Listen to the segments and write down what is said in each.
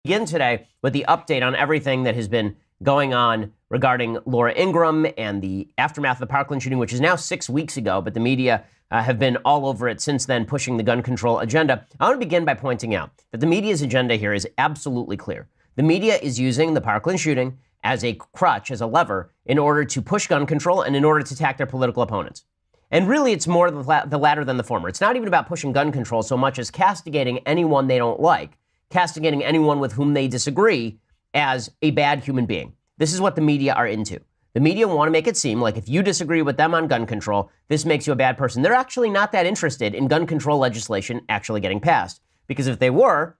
Begin today with the update on everything that has been going on regarding Laura Ingraham and the aftermath of the Parkland shooting, which is now 6 weeks ago, but the media have been all over it since then, pushing the gun control agenda. I want to begin by pointing out that the media's agenda here is absolutely clear. The media is using the Parkland shooting as a crutch, as a lever, in order to push gun control and in order to attack their political opponents. And really, it's more the latter than the former. It's not even about pushing gun control so much as castigating anyone they don't like, castigating anyone with whom they disagree as a bad human being. This is what the media are into. The media want to make it seem like if you disagree with them on gun control, this makes you a bad person. They're actually not that interested in gun control legislation actually getting passed. Because if they were,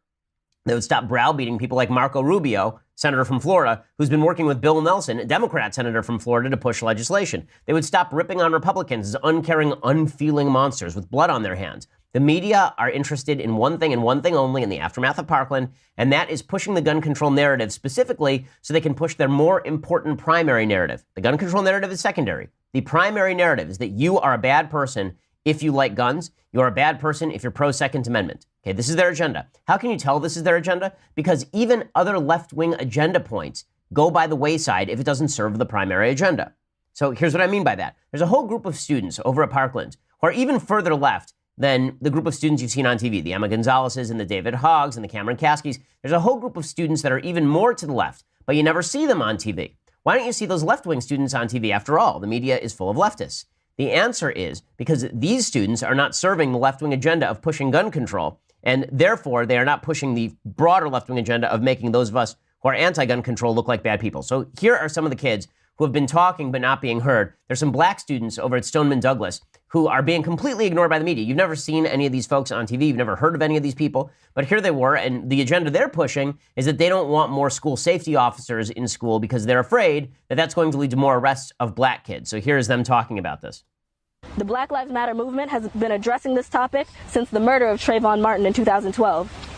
they would stop browbeating people like Marco Rubio, senator from Florida, who's been working with Bill Nelson, a Democrat senator from Florida, to push legislation. They would stop ripping on Republicans as uncaring, unfeeling monsters with blood on their hands. The media are interested in one thing and one thing only in the aftermath of Parkland, and that is pushing the gun control narrative specifically so they can push their more important primary narrative. The gun control narrative is secondary. The primary narrative is that you are a bad person if you like guns. You're a bad person if you're pro-Second Amendment. Okay, this is their agenda. How can you tell this is their agenda? Because even other left-wing agenda points go by the wayside if it doesn't serve the primary agenda. So here's what I mean by that. There's a whole group of students over at Parkland who are even further left than the group of students you've seen on TV, the Emma Gonzalez's and the David Hoggs and the Cameron Kaskis. There's a whole group of students that are even more to the left, but you never see them on TV. Why don't you see those left-wing students on TV? After all, the media is full of leftists. The answer is because these students are not serving the left-wing agenda of pushing gun control, and therefore they are not pushing the broader left-wing agenda of making those of us who are anti-gun control look like bad people. So here are some of the kids who have been talking but not being heard. There's some black students over at Stoneman Douglas who are being completely ignored by the media. You've never seen any of these folks on TV. You've never heard of any of these people. But here they were, and the agenda they're pushing is that they don't want more school safety officers in school because they're afraid that that's going to lead to more arrests of black kids. So here's them talking about this. The Black Lives Matter movement has been addressing this topic since the murder of Trayvon Martin in 2012.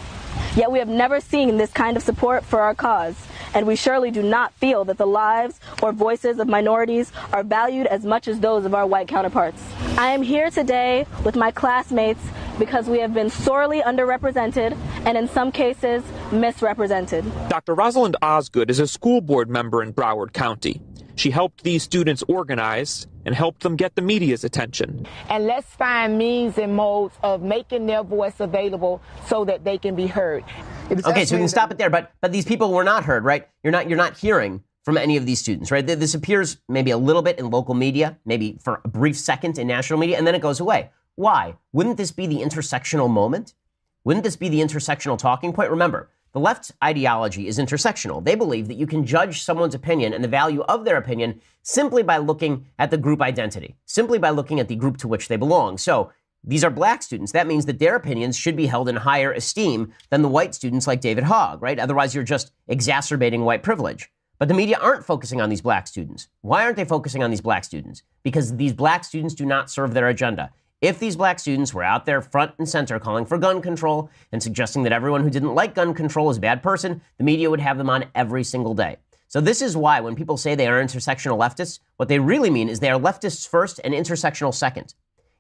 Yet we have never seen this kind of support for our cause, and we surely do not feel that the lives or voices of minorities are valued as much as those of our white counterparts. I am here today with my classmates because we have been sorely underrepresented and in some cases misrepresented. Dr. Rosalind Osgood is a school board member in Broward County. She helped these students organize and helped them get the media's attention. And let's find means and modes of making their voice available so that they can be heard. Okay, so we can stop it there, but these people were not heard, right? You're not hearing from any of these students, right? This appears maybe a little bit in local media, maybe for a brief second in national media, and then it goes away. Why? Wouldn't this be the intersectional moment? Wouldn't this be the intersectional talking point? Remember, the left's ideology is intersectional. They believe that you can judge someone's opinion and the value of their opinion simply by looking at the group identity, simply by looking at the group to which they belong. So these are black students. That means that their opinions should be held in higher esteem than the white students like David Hogg, right? Otherwise, you're just exacerbating white privilege. But the media aren't focusing on these black students. Why aren't they focusing on these black students? Because these black students do not serve their agenda. If these black students were out there front and center calling for gun control and suggesting that everyone who didn't like gun control is a bad person, the media would have them on every single day. So this is why when people say they are intersectional leftists, what they really mean is they are leftists first and intersectional second.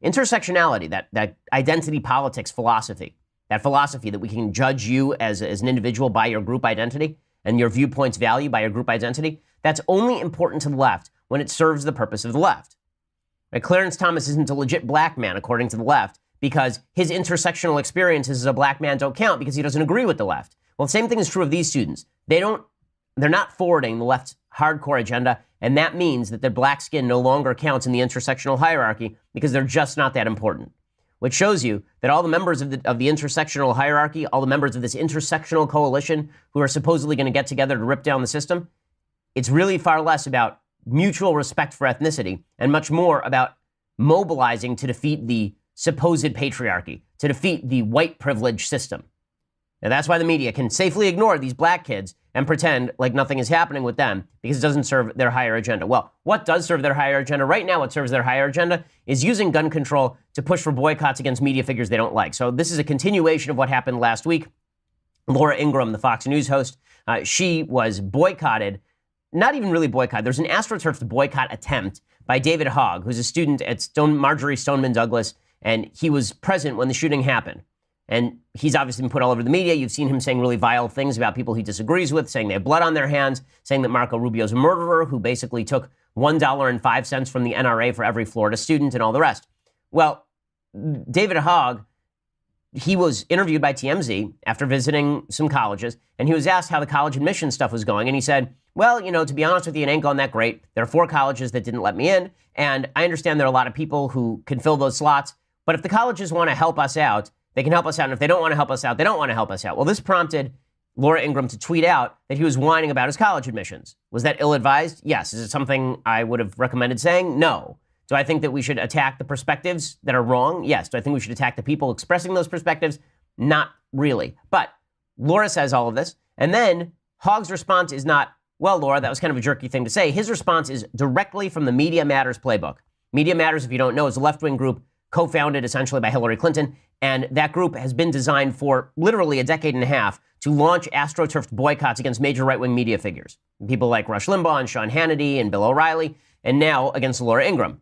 Intersectionality, that identity politics philosophy, that philosophy that we can judge you as an individual by your group identity and your viewpoints value by your group identity, that's only important to the left when it serves the purpose of the left. Right? Clarence Thomas isn't a legit black man, according to the left, because his intersectional experiences as a black man don't count because he doesn't agree with the left. Well, the same thing is true of these students. They're not forwarding the left's hardcore agenda, and that means that their black skin no longer counts in the intersectional hierarchy because they're just not that important. Which shows you that all the members of the intersectional hierarchy, all the members of this intersectional coalition who are supposedly going to get together to rip down the system, it's really far less about mutual respect for ethnicity and much more about mobilizing to defeat the supposed patriarchy, to defeat the white privilege system. And that's why the media can safely ignore these black kids and pretend like nothing is happening with them because it doesn't serve their higher agenda. Well, what does serve their higher agenda? Right now, what serves their higher agenda is using gun control to push for boycotts against media figures they don't like. So this is a continuation of what happened last week. Laura Ingraham, the Fox News host, she was boycotted. Not even really boycott. There's an AstroTurf boycott attempt by David Hogg, who's a student at Marjorie Stoneman Douglas, and he was present when the shooting happened. And he's obviously been put all over the media. You've seen him saying really vile things about people he disagrees with, saying they have blood on their hands, saying that Marco Rubio's a murderer who basically took $1.05 from the NRA for every Florida student and all the rest. Well, David Hogg, he was interviewed by TMZ after visiting some colleges, and he was asked how the college admission stuff was going. And he said, well, to be honest with you, it ain't gone that great. There are 4 colleges that didn't let me in, and I understand there are a lot of people who can fill those slots. But if the colleges want to help us out, they can help us out. And if they don't want to help us out, they don't want to help us out. Well, this prompted Laura Ingraham to tweet out that he was whining about his college admissions. Was that ill-advised? Yes. Is it something I would have recommended saying? No. Do I think that we should attack the perspectives that are wrong? Yes. Do I think we should attack the people expressing those perspectives? Not really. But Laura says all of this. And then Hogg's response is not, well, Laura, that was kind of a jerky thing to say. His response is directly from the Media Matters playbook. Media Matters, if you don't know, is a left-wing group co-founded essentially by Hillary Clinton. And that group has been designed for literally a decade and a half to launch astroturfed boycotts against major right-wing media figures. People like Rush Limbaugh and Sean Hannity and Bill O'Reilly, and now against Laura Ingraham.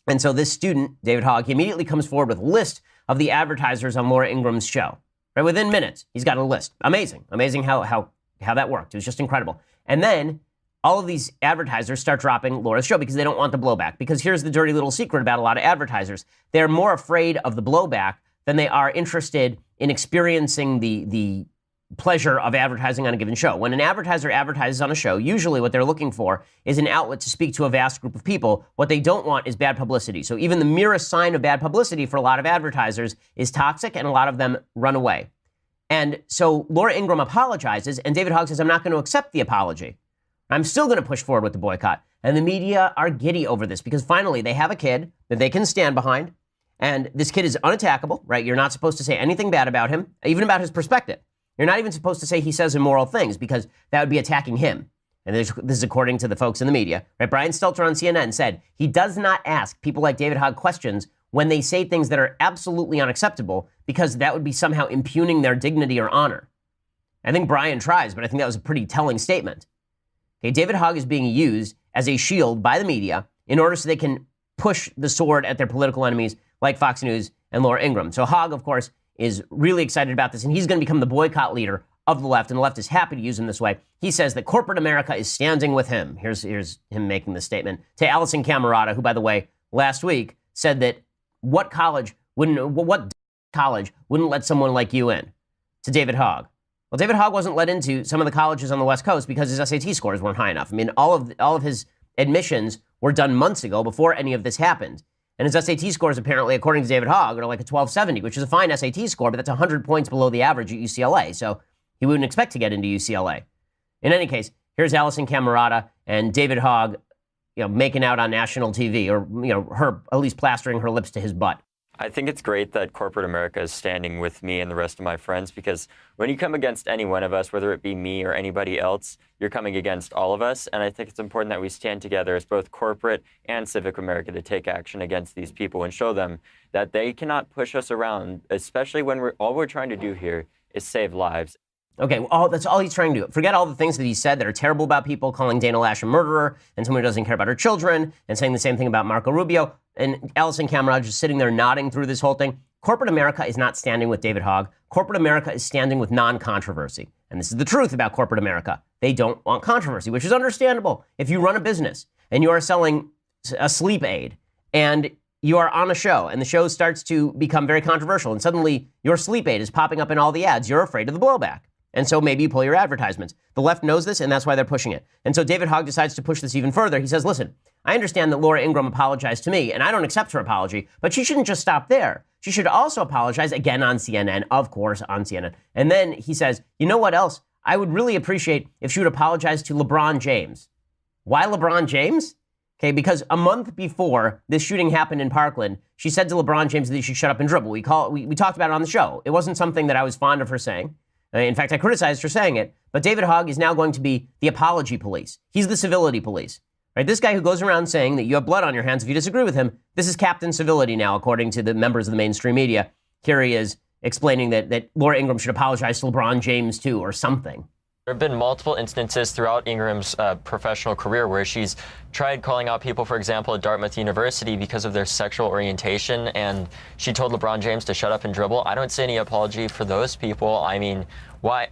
And so this student, David Hogg, he immediately comes forward with a list of the advertisers on Laura Ingraham's show. Right, within minutes, he's got a list. Amazing how that worked. It was just incredible. And then all of these advertisers start dropping Laura's show because they don't want the blowback. Because here's the dirty little secret about a lot of advertisers. They're more afraid of the blowback than they are interested in experiencing the pleasure of advertising on a given show. When an advertiser advertises on a show, usually what they're looking for is an outlet to speak to a vast group of people. What they don't want is bad publicity. So even the merest sign of bad publicity for a lot of advertisers is toxic, and a lot of them run away. And so Laura Ingraham apologizes, and David Hogg says, I'm not going to accept the apology. I'm still going to push forward with the boycott. And the media are giddy over this because finally they have a kid that they can stand behind. And this kid is unattackable, right? You're not supposed to say anything bad about him, even about his perspective. You're not even supposed to say he says immoral things because that would be attacking him. And this is according to the folks in the media. Right? Brian Stelter on CNN said he does not ask people like David Hogg questions when they say things that are absolutely unacceptable because that would be somehow impugning their dignity or honor. I think Brian tries, but I think that was a pretty telling statement. Okay, David Hogg is being used as a shield by the media in order so they can push the sword at their political enemies like Fox News and Laura Ingraham. So Hogg, of course, is really excited about this, and he's going to become the boycott leader of the left, and the left is happy to use him this way. He says that corporate America is standing with him. Here's him making this statement to Allison Camerata, who, by the way, last week said that what college wouldn't let someone like you in? To David Hogg. Well, David Hogg wasn't let into some of the colleges on the West Coast because his SAT scores weren't high enough. I mean, all of his admissions were done months ago before any of this happened. And his SAT scores, apparently, according to David Hogg, are like a 1270, which is a fine SAT score, but that's 100 points below the average at UCLA. So he wouldn't expect to get into UCLA. In any case, here's Allison Camerata and David Hogg, making out on national TV, or her at least plastering her lips to his butt. I think it's great that corporate America is standing with me and the rest of my friends, because when you come against any one of us, whether it be me or anybody else, you're coming against all of us. And I think it's important that we stand together as both corporate and civic America to take action against these people and show them that they cannot push us around, especially when all we're trying to do here is save lives. Okay, well, that's all he's trying to do. Forget all the things that he said that are terrible about people, calling Dana Lash a murderer and someone who doesn't care about her children, and saying the same thing about Marco Rubio. And Allison Camerata just sitting there nodding through this whole thing. Corporate America is not standing with David Hogg. Corporate America is standing with non-controversy. And this is the truth about corporate America. They don't want controversy, which is understandable. If you run a business and you are selling a sleep aid and you are on a show and the show starts to become very controversial and suddenly your sleep aid is popping up in all the ads, you're afraid of the blowback. And so maybe you pull your advertisements. The left knows this, and that's why they're pushing it. And so David Hogg decides to push this even further. He says, listen, I understand that Laura Ingraham apologized to me, and I don't accept her apology, but she shouldn't just stop there. She should also apologize again on CNN, of course, on CNN. And then he says, you know what else? I would really appreciate if she would apologize to LeBron James. Why LeBron James? Okay, because a month before this shooting happened in Parkland, she said to LeBron James that he should shut up and dribble. We talked about it on the show. It wasn't something that I was fond of her saying. In fact, I criticized her saying it, but David Hogg is now going to be the apology police. He's the civility police, right? This guy who goes around saying that you have blood on your hands if you disagree with him, this is Captain Civility now, according to the members of the mainstream media. Here he is explaining that Laura Ingraham should apologize to LeBron James too, or something. There have been multiple instances throughout Ingram's professional career where she's tried calling out people, for example, at Dartmouth University because of their sexual orientation, and she told LeBron James to shut up and dribble. I don't see any apology for those people. I mean, why?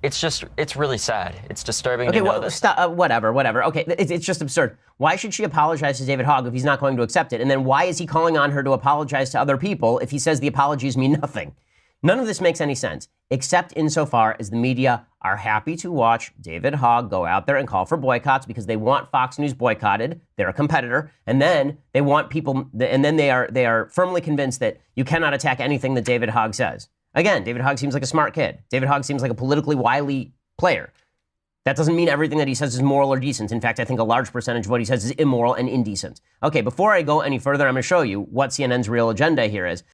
It's really sad. It's disturbing to know well, that. stop, whatever. Okay, it's just absurd. Why should she apologize to David Hogg if he's not going to accept it? And then why is he calling on her to apologize to other people if he says the apologies mean nothing? None of this makes any sense, except insofar as the media are happy to watch David Hogg go out there and call for boycotts because they want Fox News boycotted. They're a competitor. And then they want people, and then they are firmly convinced that you cannot attack anything that David Hogg says. Again, David Hogg seems like a smart kid. David Hogg seems like a politically wily player. That doesn't mean everything that he says is moral or decent. In fact, I think a large percentage of what he says is immoral and indecent. Okay, before I go any further, I'm going to show you what CNN's real agenda here is.